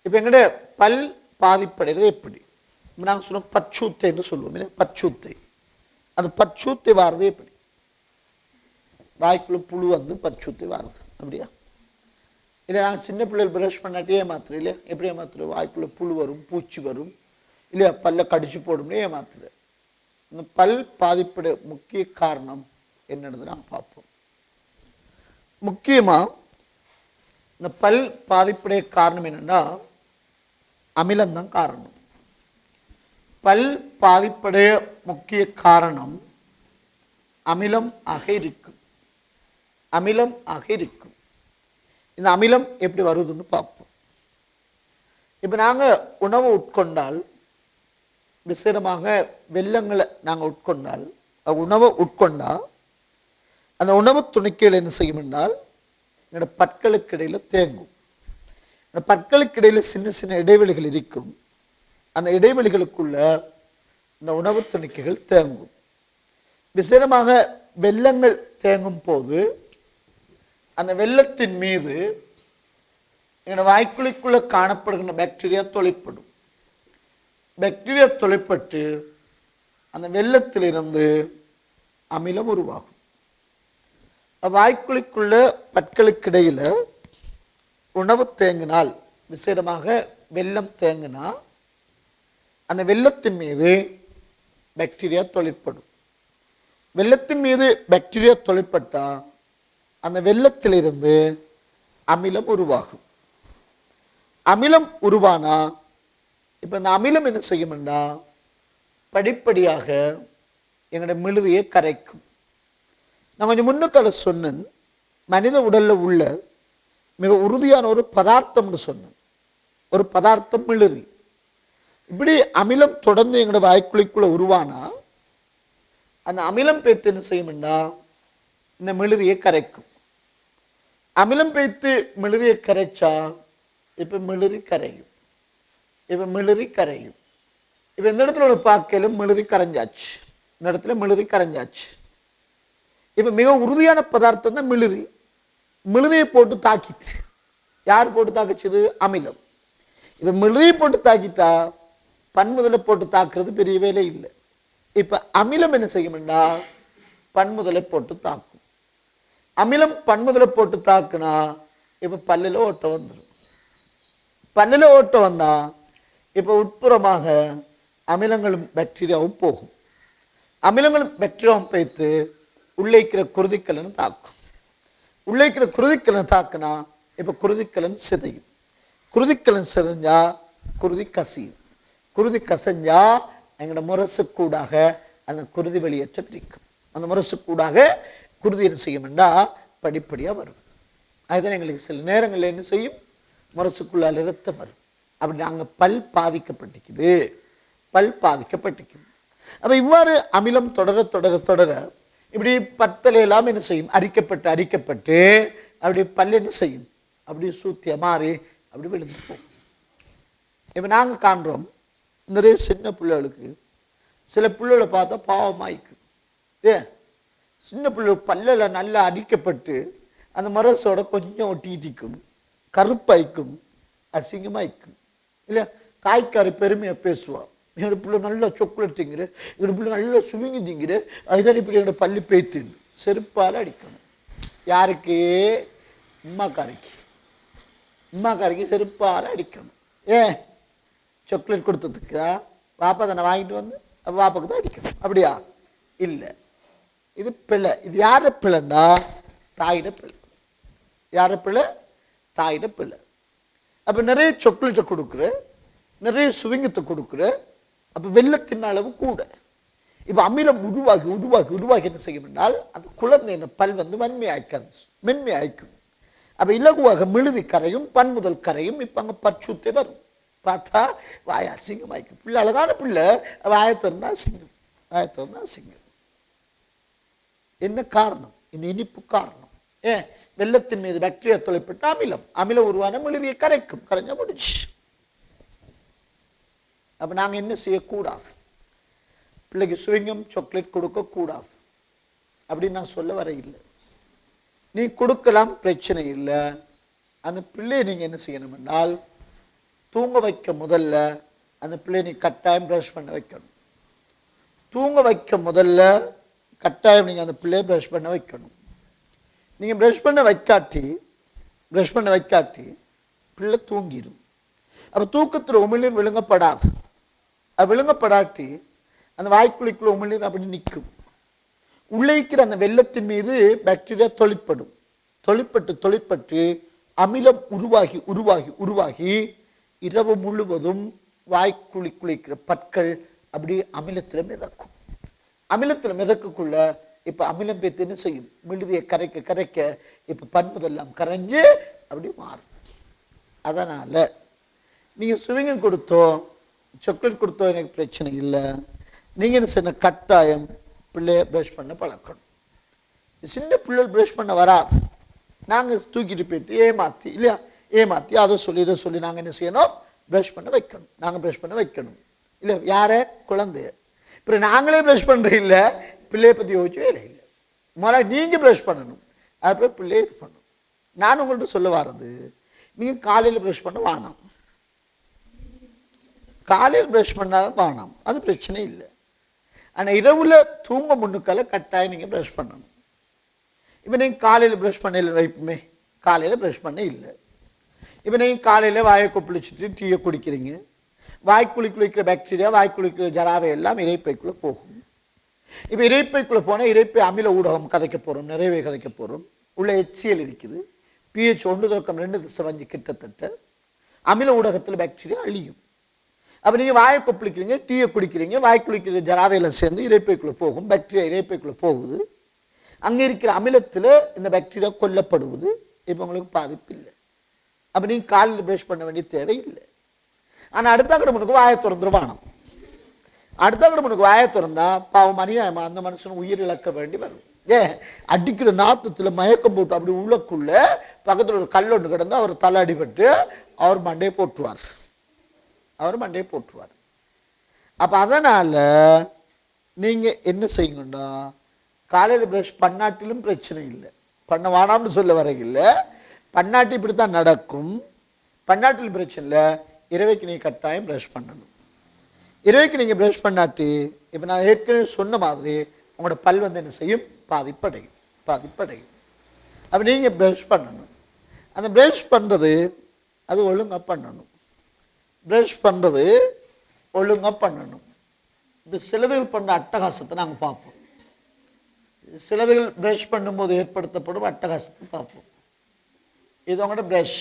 இப்போ எங்கட பல் பாதிப்படைகிறது எப்படி? நாங்கள் சொன்னோம் பச்சூத்தை என்று சொல்லுவோம் இல்லை, பச்சூத்தை. அந்த பச்சூத்தை வாரது எப்படி? வாய்க்குள்ள புழு வந்து பச்சூத்தை வாருது அப்படியா? இல்லை நாங்கள் சின்ன பிள்ளைகள் ப்ரஷ் பண்ணாட்டி ஏமாத்துறோம் இல்லையா? எப்படி ஏமாத்துறோம்? வாய்க்குள்ள புழு வரும், பூச்சி வரும் இல்லையா, பல்ல கடிச்சு போடும் ஏமாத்துறோம். இந்த பல் பாதிப்பட முக்கிய காரணம் என்னன்னு நாங்கள் பார்ப்போம். முக்கியமா இந்த பல் பாதிப்புடைய காரணம் என்னன்னா அமிலம்தான் காரணம். பல் பாதிப்புடைய முக்கிய காரணம் அமிலம் ஆக இருக்கும். அமிலம் ஆக இருக்கும். இந்த அமிலம் எப்படி வருதுன்னு பார்ப்போம். இப்போ நாங்கள் உணவு உட்கொண்டால், விசேடமாக வெல்லங்களை நாங்கள் உட்கொண்டால், உணவை உட்கொண்டா அந்த உணவு துணிக்கையில் என்ன செய்யும் என்றால் என்னோட பற்களுக்கு இடையில் தேங்கும். இந்த பற்களுக்கு இடையில் சின்ன சின்ன இடைவெளிகள் இருக்கும். அந்த இடைவெளிகளுக்குள்ள இந்த உணவு துணிக்கைகள் தேங்கும். விசேடமாக வெல்லங்கள் தேங்கும் போது அந்த வெல்லத்தின் மீது எங்களோட வாய்க்குழிக்குள்ள காணப்படுகின்ற பாக்டீரியா தொலைப்படும். பாக்டீரியா தொலைப்பட்டு அந்த வெல்லத்திலிருந்து அமிலம் உருவாகும். வாய்க்குழிக்குள்ள பற்களுக்கு இடையில உணவு தேங்கினால், விசேடமாக வெல்லம் தேங்கினா அந்த வெல்லத்தின் மீது பாக்டீரியா தொழிற்படும். வெல்லத்தின் மீது பாக்டீரியா தொழிற்பட்டா அந்த வெல்லத்திலிருந்து அமிலம் உருவாகும். அமிலம் உருவானா இப்ப இந்த அமிலம் என்ன செய்யும்னா படிப்படியாக எங்களுடைய மிழுவையை கரைக்கும். நான் கொஞ்சம் முன்னுக்கால சொன்னேன், மனித உடல்ல உள்ள மிக உறுதியான ஒரு பதார்த்தம்னு சொன்னேன். ஒரு பதார்த்தம் மிழுறி. இப்படி அமிலம் தொடர்ந்து எங்களோட வாய்க்குழிக்குள்ள உருவானா அந்த அமிலம் பேத்து என்ன செய்யும்னா இந்த மிழுறியை கரைக்கும். அமிலம் பேத்து மிழுறியை கரைச்சா இப்ப மிழுறி கரையும். இப்ப மிழுறி கரையும். இப்ப இந்த இடத்துல ஒரு பார்க்கலும் மிழுறி கரைஞ்சாச்சு. இந்த இடத்துல மிழுறி கரைஞ்சாச்சு. இப்ப மிக உறுதியான பதார்த்தம் தான் மிழுறி. மிழுறியை போட்டு தாக்கிச்சு. யார் போட்டு தாக்கிச்சது? அமிலம். இப்ப மிழுறியை போட்டு தாக்கிட்டா பன்முதலை போட்டு தாக்குறது பெரிய வேலை இல்லை. இப்ப அமிலம் என்ன செய்யும்னா பன்முதலை போட்டு தாக்கும். அமிலம் பன்முதலை போட்டு தாக்குனா இப்ப பல்லில ஓட்டம் வந்துடும். பல்லில ஓட்டம் வந்தா இப்ப உட்புறமாக அமிலங்களும் பாக்டீரியாவும் போகும். அமிலங்களும் பாக்டீரியாவும் போய்த்து உள்ளே இருக்கிற குருதிக்கலன் தாக்கும். உள்ளே இருக்கிற குருதிக்கலன் தாக்குனா இப்ப குருதிக்கலன் சிதையும். குருதிக்கலன் சிதைஞ்சா குருதி கசியும். குருதி கசஞ்சா எங்களோட முரசு கூடாக அந்த குருதி வெளியேற்ற பிரிக்கும். அந்த முரசு கூடாக குருதி என்ன செய்யும்னா படிப்படியா வரும். அதுதான் எங்களுக்கு சில நேரங்களில் என்ன செய்யும், முரசுக்குள்ளால் இரத்தம் வரும். அப்படி நாங்க பல் பாதிக்கப்பட்டிருக்குது, பல் பாதிக்கப்பட்டிருக்குது. அப்ப இவ்வாறு அமிலம் தொடர தொடர தொடர இப்படி பத்தலை எல்லாம் என்ன செய்யும், அரிக்கப்பட்டு அப்படி பல் என்ன செய்யும், அப்படி சூத்திய மாறி அப்படி விழுந்து போகும். இப்ப நாங்க காண்றோம் நிறைய சின்ன பிள்ளைகளுக்கு, சில பிள்ளைகளை பார்த்தா பாவமாயிக்கு. சின்ன பிள்ளை பல்லில் நல்லா அடிக்கப்பட்டு அந்த மரசோட கொஞ்சம் ஒட்டிக்கும், கருப்பாய்க்கும், அசிங்கமாய்க்கும் இல்லையா. காய்க்காரி பெருமையா பேசுவா, என்னோட பிள்ளை நல்லா சாக்லேட் திங்கிற, என்னோட பிள்ளை நல்லா சுவிங்கி திங்கிற, அதுதான் இப்படி என்னோட பள்ளி பேய்த்து செருப்பால் அடிக்கணும். யாருக்கு? அம்மாக்காரிக்கு. அம்மாக்காரிக்கு செருப்பால் அடிக்கணும். ஏன்? சாக்லேட் கொடுத்ததுக்கா? பாப்பா தானே வாங்கிட்டு வந்து பாப்பாக்கு தான் அடிக்கணும் அப்படியா? இல்லை, இது பிள்ளை. இது யார பிள்ளைன்னா தாயிட பிள்ளை. யார பிள்ளை? தாயிட பிள்ளை. அப்ப நிறைய சாக்லேட்டை கொடுக்குற, நிறைய சுவிங்கத்தை கொடுக்குற, அப்ப வெள்ளத்தின் அளவு கூட. இப்ப அமிலம் உருவாகி உருவாகி உருவாகி என்ன செய்யும் என்றால் அந்த குழந்தையின் பல் வந்து மென்மையாய்க்காது, மென்மையாய்க்கும். அப்ப இலகுவாக மிழுதி கரையும், பன்முதல் கரையும். இப்ப அங்க பற்சூத்தை வரும். பார்த்தா வாய அசிங்கமாய்க்கும். பிள்ளை அழகான பிள்ளை, வாயத்திறந்தா சிங்கம், வாயத்திறந்தா சிங்கம். என்ன காரணம்? இந்த இனிப்பு காரணம். ஏன்? வெள்ளத்தின் மீது பாக்டீரியா தொலைப்பட்ட அமிலம். அமிலம் உருவான மிழுதியை கரைக்கும். கரைஞ்சா முடிச்சு. அப்ப நாங்க என்ன செய்யக்கூடாது? பிள்ளைக்கு சுவிங்கம் சாக்லேட் கொடுக்க கூடாது அப்படின்னு நான் சொல்ல வர இல்லை. நீ கொடுக்கலாம், பிரச்சனை இல்லை. அந்த பிள்ளையை நீங்க என்ன செய்யணும் என்றால் தூங்க வைக்க முதல்ல அந்த பிள்ளை நீ கட்டாயம் ப்ரஷ் பண்ண வைக்கணும். தூங்க வைக்க முதல்ல கட்டாயம் நீங்கள் அந்த பிள்ளையை ப்ரஷ் பண்ண வைக்கணும். நீங்கள் ப்ரஷ் பண்ண வைக்காட்டி பிள்ளை தூங்கிடும். அப்போ தூக்கத்தில் உமிழ்நீர் விழுங்கப்படாது. அது விழுங்கப்படாட்டி அந்த வாய்க்குழிக்குள்ள உமிழ்நீர் அப்படி நிற்கும். உள்ளே இருக்கிற அந்த வெள்ளத்தின் மீது பாக்டீரியா தொழிற்பட்டு அமிலம் உருவாகி இரவு முழுவதும் வாய்க்குழிக்குள்ள பற்கள் அப்படி அமிலத்தில் மிதக்கும். அமிலத்தில் மிதக்கக்குள்ள இப்ப அமிலம் பேத்து என்ன செய்யும்? மிழுதியை கரைக்க இப்ப பண்புதெல்லாம் கரைஞ்சு அப்படி மாறும். அதனால நீங்க சுவிங்கம் கொடுத்தோ சாக்லேட் கொடுத்தோ எனக்கு பிரச்சனை இல்லை. நீங்க என்ன செய்ய கட்டாயம் பிள்ளைய ப்ரஷ் பண்ண பழக்கணும். சின்ன பிள்ளைகள் ப்ரஷ் பண்ண வராது. நாங்கள் தூக்கிட்டு போயிட்டு ஏமாத்தி அதை சொல்லி இதை சொல்லி நாங்கள் என்ன செய்யணும்? ப்ரஷ் பண்ண வைக்கணும். நாங்கள் ப்ரஷ் பண்ண வைக்கணும். இல்லை யார குழந்தைய இப்போ நாங்களே ப்ரஷ் பண்ணுற இல்லை, பிள்ளையை பற்றி யோசிச்சு வேலை இல்லை. முதல்ல நீங்கள் ப்ரஷ் பண்ணணும், அப்புறம் பிள்ளையை இது பண்ணணும். நான் உங்கள்கிட்ட சொல்ல வர்றது, நீங்கள் காலையில் ப்ரஷ் பண்ண வேணாம். காலையில் ப்ரஷ் பண்ணாலும் வேணாம், அது பிரச்சனை இல்லை. ஆனால் இரவுல தூங்க முன்னுக்கால கட்டாயம் நீங்கள் ப்ரஷ் பண்ணணும். இப்போ நீங்கள் காலையில் ப்ரஷ் பண்ண வைப்புமே, காலையில் ப்ரஷ் பண்ண இல்லை. இப்போ நீங்கள் காலையில் வாயை கொப்பளிச்சுட்டு டீயை குடிக்கிறீங்க. வாய்க்குழிக்குள்ள இருக்கிற பாக்டீரியா, வாய்க்குழிக்கிற ஜராவை எல்லாம் இறைப்பைக்குள்ளே போகும். இப்போ இறைப்பைக்குள்ளே போனால் இறைப்பை அமில ஊடகம் கதைக்க போகிறோம், நிறைவே கதைக்க போகிறோம். உள்ள HCl இருக்குது, pH 1.2 கிட்டத்தட்ட. அமில ஊடகத்தில் பாக்டீரியா அழியும். அப்போ நீங்கள் வாயை கொப்பளிக்கிறீங்க, டீயை குடிக்கிறீங்க, வாய்க்குழிக்கிற ஜராவையெல்லாம் சேர்ந்து இறைப்பைக்குள்ளே போகும். பாக்டீரியா இறைப்பைக்குள்ளே போகுது. அங்கே இருக்கிற அமிலத்தில் இந்த பாக்டீரியா கொல்லப்படுவது. இப்போ உங்களுக்கு பாதிப்பு இல்லை. அப்போ நீங்கள் காலையில் ப்ரஷ் பண்ண வேண்டிய தேவையில்லை. ஆனால் அடுத்த கடமுனுக்கு வாயை திறந்துருவானோ. அடுத்த கடமுனுக்கு வாயை திறந்தா பாவம் அநியாயமா அந்த மனுஷன் உயிர் இழக்க வேண்டி வரும். அடிக்கிற நாத்தத்தில் மயக்கம் போட்டு அப்படி உள்ளக்குள்ள பக்கத்தில் ஒரு கல் ஒன்று கிடந்து அவர் தலை அடிபட்டு அவர் மண்டையை போட்டுருவார். அப்போ அதனால் நீங்கள் என்ன செய்யுங்கண்டா, காலையில் ப்ரஷ் பண்ணாட்டிலும் பிரச்சனை இல்லை. பண்ண வேணாம்னு சொல்ல வரையில் பண்ணாட்டி இப்படி தான் நடக்கும். பண்ணாட்டிலும் பிரச்சனை இல்லை. இரவைக்கு நீங்கள் கட்டாயம் ப்ரஷ் பண்ணணும். இரவைக்கு நீங்கள் ப்ரஷ் பண்ணாட்டி இப்போ நான் ஏற்கனவே சொன்ன மாதிரி உங்களோட பல் வந்து என்ன செய்யும்? பாதிப்படையும். அப்போ நீங்கள் ப்ரஷ் பண்ணணும். அந்த ப்ரஷ் பண்ணுறது அது ஒழுங்காக பண்ணணும். இப்போ சிலதுகள் பண்ண அட்டகாசத்தை நாங்கள் பார்ப்போம். சிலதுகள் ப்ரஷ் பண்ணும்போது ஏற்படுத்தப்படும் அட்டகாசத்தை பார்ப்போம். இது உங்களோட ப்ரஷ்.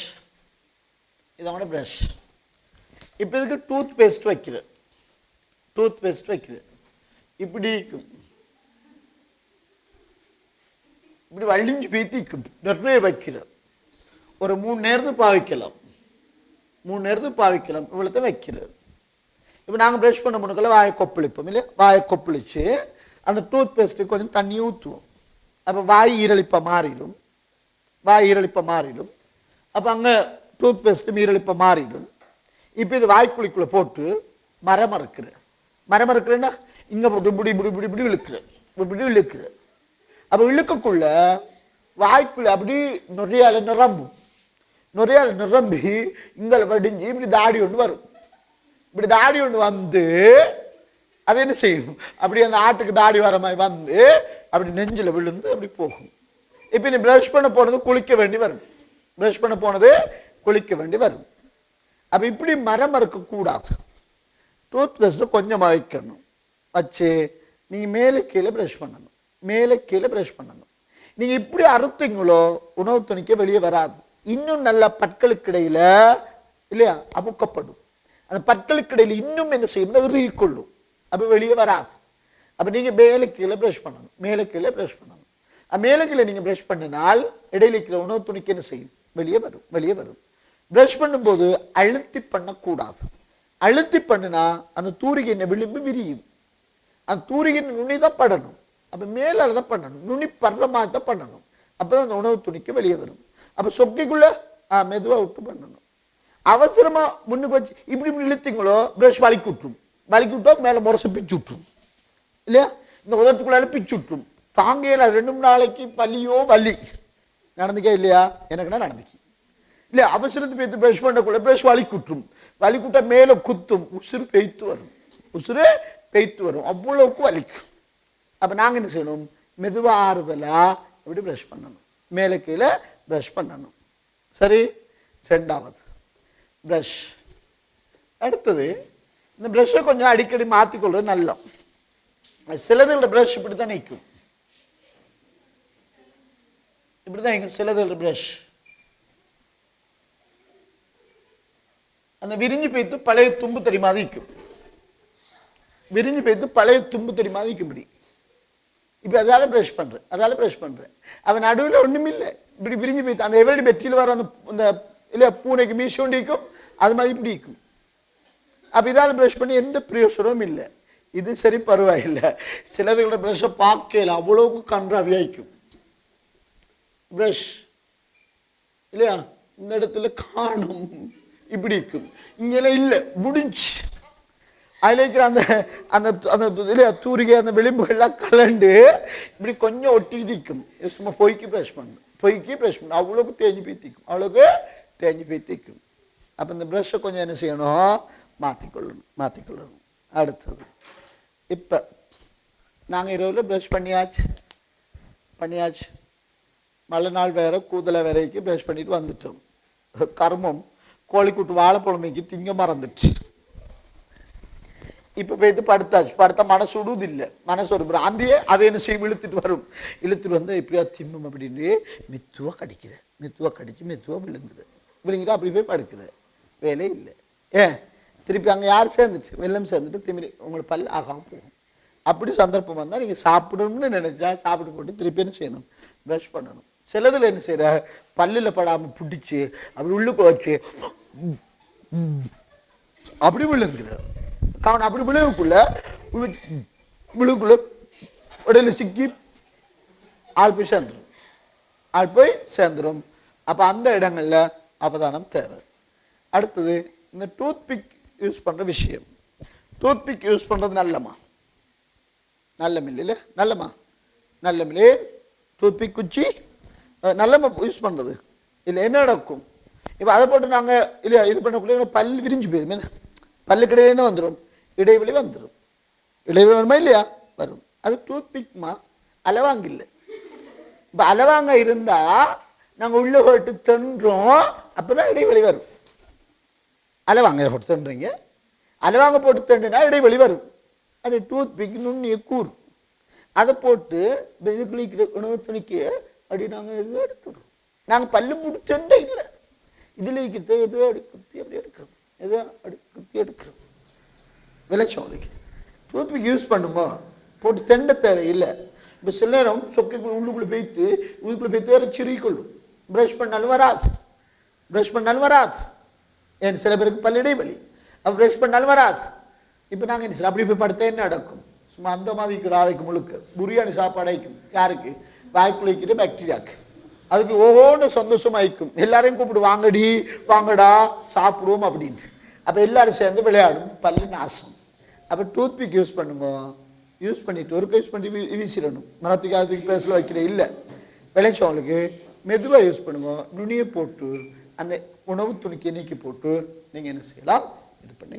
இப்போ இதுக்கு டூத் பேஸ்ட் வைக்கிறேன். இப்படி வள்ளிஞ்சு பீத்திக்கும் நிறைய வைக்கிறேன். ஒரு 3 நேரத்துக்கு பாவிக்கலாம். இவ்வளோத்த வைக்கிறது. இப்போ நாங்கள் ப்ரஷ் பண்ண முன்னுக்கெல்லாம் வாயை கொப்பளிப்போம் இல்லை? வாயை கொப்பளிச்சு அந்த டூத் பேஸ்ட்டுக்கு கொஞ்சம் தண்ணி ஊற்றுவோம். அப்போ வாய் ஈரலிப்பை மாறிடும். அப்போ அங்கே டூத் பேஸ்ட்டு ஈரலிப்பை மாறிடும். இப்போ இது வாய்க்குழிக்குள்ளே போட்டு மரமறுக்கிறேன்னா இங்கே போட்டு இப்படி இழுக்கிறேன். அப்போ இழுக்கக்குள்ள வாய்க்குள்ள அப்படி நுரையால நிரம்பி இங்கே வடிஞ்சு இப்படி தாடி ஒன்று வரும். இப்படி தாடி ஒன்று வந்து அது என்ன செய்யும்? அப்படி அந்த ஆட்டுக்கு தாடி வர மாதிரி வந்து அப்படி நெஞ்சில் விழுந்து அப்படி போகும். இப்போ நீ ப்ரஷ் பண்ண போனது குளிக்க வேண்டி வரும். அப்போ இப்படி மரமறுக்கக்கூடாது. டூத் பேஸ்ட்டை கொஞ்சமாக வைக்கணும். வச்சு நீங்கள் மேலே கீழே ப்ரஷ் பண்ணணும். நீங்கள் இப்படி அறுத்தீங்களோ உணவு துணிக்க வெளியே வராது. இன்னும் நல்ல பற்களுக்கு இடையில இல்லையா அமுக்கப்படும். அந்த பற்களுக்கு இடையில இன்னும் என்ன செய்யணும்? இறுகிக்கொள்ளும். அப்போ வெளியே வராது. அப்போ நீங்கள் மேலே கீழே ப்ரஷ் பண்ணணும். மேலே கீழே நீங்கள் ப்ரஷ் பண்ணினால் இடையில இருக்கிற உணவு துணிக்கு என்ன செய்யும்? வெளியே வரும். ப்ரஷ் பண்ணும்போது அழுத்தி பண்ணக்கூடாது. அழுத்தி பண்ணினா அந்த தூரிகை விளிம்பு விரியும். அந்த தூரிகை நுனி தான் படணும். அப்போ மேலால் தான் பண்ணணும். நுனி படுற மாதிரி தான் பண்ணணும். அப்போ தான் அந்த உணவு துணிக்கு வெளியே வரும். அப்போ சொக்கைக்குள்ள மெதுவாக விட்டு பண்ணணும். அவசரமாக முன்னுக்கு வச்சு இப்படி இழுத்தீங்களோ ப்ரஷ் வலிக்கி விட்டா மேலே முரசு பிச்சு விட்டுரும் இல்லையா? இந்த உதரத்துக்குள்ளால பிச்சு விட்டுரும். தாங்கையில் 2 நாளைக்கு வலி நடந்துக்கே இல்லையா? எனக்குன்னா நடந்துக்கி. இல்லை அவசரத்து போய்த்து ப்ரஷ் பண்ணக்குள்ள ப்ரஷ் வலி குற்றும், வலி குட்டா மேலே குத்தும், உசுறு பெய்த்து வரும், உசுறு பெய்த்து வரும், அவ்வளவுக்கு வலிக்கும். அப்போ நாங்கள் என்ன செய்யணும், மெதுவாக ஆறுதலா இப்படி ப்ரஷ் பண்ணணும், மேலே கீழே ப்ரஷ் பண்ணணும். சரி, ரெண்டாவது ப்ரஷ். அடுத்தது இந்த ப்ரஷ்ஷை கொஞ்சம் அடிக்கடி மாற்றிக்கொள்றது நல்ல. சிலதுகள ப்ரஷ் இப்படி தான் நிற்கும், இப்படி தான் நிற்கும் சிலதுகள ப்ரஷ். அந்த விரிஞ்சு போய்த்து பழைய தும்பு தெரியுமா நிற்கும், விரிஞ்சு போய்த்து பழைய தும்பு தெரியுமா நிற்கும் இப்படி. இப்போ அதால ப்ரஷ் பண்ணுறேன், அதால ப்ரஷ் பண்ணுறேன். அவன் நடுவில் ஒன்றும் இல்லை, இப்படி விரிஞ்சு போய்த்து அந்த எவரடி பெட்டியில் வர அந்த இல்லை பூனைக்கு மீசோண்டிக்கும் அது மாதிரி இப்படி இருக்கும். அப்போ இதால் ப்ரஷ் பண்ணி எந்த பிரயோசனமும் இல்லை. இது சரி பரவாயில்லை. சிலர்களோட ப்ரஷ்ஷை பார்க்கல அவ்வளோக்கு கன்றாவியாய்க்கும் ப்ரஷ் இல்லையா, இந்த இடத்துல காணும் இப்படி இருக்கும், இங்கெல்லாம் இல்லை முடிஞ்சு. அதில் இருக்கிற அந்த அந்த அந்த இல்லையா தூரிகை அந்த விளிம்புகள்லாம் கலண்டு இப்படி கொஞ்சம் ஒட்டிக்கிட்டு இருக்கும். சும்மா பொய்க்கு ப்ரஷ் பண்ணணும், பொய்க்கு ப்ரஷ் பண்ணணும், அவ்வளோக்கு தேஞ்சு போய் தீக்கும், அவ்வளோக்கு தேஞ்சு போய் தீக்கும். அப்போ இந்த ப்ரஷ்ஷை கொஞ்சம் என்ன செய்யணும், மாற்றிக்கொள்ளணும். அடுத்தது இப்போ நாங்கள் இரவில் ப்ரஷ் பண்ணியாச்சு, மழை நாள் வேற கூதலை வரைக்கும் ப்ரஷ் பண்ணிட்டு வந்துட்டோம். கர்மம் கோழிக்கூட்டு வாழைப்பழமைக்கு திங்க மறந்துச்சு. இப்போ போய்த்து படுத்தாச்சு, படுத்தா மனசு விடுவதில்லை, மனசு ஒரு பிராந்தியே அதை என்ன செய்யும் இழுத்துட்டு வந்து இப்படியா தின்னும் அப்படின்னு மெத்துவாக கடிக்கிறேன், மெத்துவாக கடிச்சு மெத்துவாக விழுங்குது அப்படி போய் படுக்குது, வேலையே இல்லை. திருப்பி அங்கே யார் சேர்ந்துச்சு, வெள்ளம் சேர்ந்துட்டு திமிரி உங்களுக்கு பல் ஆகாமல் போகும். அப்படி சந்தர்ப்பம் வந்தால் நீங்கள் சாப்பிடணும்னு நினைச்சா சாப்பிட்டு போட்டு திருப்பி என்ன செய்யணும், ப்ரஷ் பண்ணணும். சிலதில் என்ன செய்கிற பல்லில் படாமல் பிடிச்சி அப்படி உள்ளுக்கு வச்சு அப்படி விழுங்குற காரணம், அப்படி விழுவுக்குள்ள உடலில் சிக்கி ஆள் போய் சேர்ந்துடும். அப்போ அந்த இடங்களில் அவதானம் தேவை. அடுத்தது இந்த டூத் பிக் யூஸ் பண்ணுற விஷயம். டூத் பிக் யூஸ் பண்ணுறது நல்லமா, நல்லமில்லை, நல்லமில்லை. டூத் பிக் குச்சி நல்லமா யூஸ் பண்ணுறது இல்லை, என்ன நடக்கும் இப்போ அதை போட்டு நாங்கள் இல்லையா இது பண்ணக்குள்ள பல் விரிஞ்சு போயிடும், பல்லுக்கிடையே என்ன வந்துடும், இடைவெளி வந்துடும், இடைவெளி வருமா இல்லையா வரும். அது டூத் பிக்மா அளவாங்க இல்லை. இப்போ அளவாங்க இருந்தால் நாங்கள் உள்ளே போட்டு தின்றோம், அப்போ தான் இடைவெளி வரும். அளவாங்க போட்டு தின்றீங்க, அளவாங்க போட்டு தின்றுனா இடைவெளி வரும். அது டூத் பிக் நுண்ணிய கூர், அதை போட்டு இதுக்குள்ள உணவு துணிக்கு அப்படி நாங்கள் எதுவும் எடுத்துடுறோம். நாங்கள் பல்லு பிடிச்சண்டே இல்லை, இதில் இருக்கிறத எதுவும் அப்படி குத்தி அப்படி எடுக்கிறோம், எதுவும் அப்படி குத்தி எடுக்கிறோம். விளைச்சோம் அதுக்கு டூத் பிக் யூஸ் பண்ணுமோ போட்டு தெண்ட தேவையில்லை. இப்போ சில நேரம் சொக்கைக்குள்ள உள்ளுக்குள்ளே போய்த்து உள்ளுக்குள்ளே போய்த்து வேறு சிரிக்கொள்ளும், ப்ரஷ் பண்ணாலும் வராது. ஏன் சில பேருக்கு பல் இடைவெளி, அப்போ ப்ரஷ் பண்ணாலும் வராது. இப்போ நாங்கள் என்ன அப்படி போய் படுத்தா என்ன நடக்கும், சும்மா அந்த மாதிரி ஆவைக்கு முழுக்க பிரியாணி சாப்பாடு ஆயிக்கும். யாருக்கு, வாய்க்குள்ள வைக்கிற பாக்டீரியாவுக்கு. அதுக்கு ஒவ்வொன்று சந்தோஷமாயிக்கும், எல்லாரையும் கூப்பிட்டு வாங்கடா சாப்பிடுவோம் அப்படின்ட்டு. அப்போ எல்லாரும் சேர்ந்து விளையாடும், பல்லு நாசம். அப்போ டூத் பிக் யூஸ் பண்ணிட்டு ஒரு யூஸ் பண்ணி வீசிடணும், மரத்துக்கு அதுக்கு பேசல வைக்கிற இல்லை. விளைச்சவங்களுக்கு மெதுவாக யூஸ் பண்ணுவோம், நுனியை போட்டு அந்த உணவு துணிக்கை நீக்கி போட்டு நீங்கள் என்ன செய்யலாம், இது பண்ணி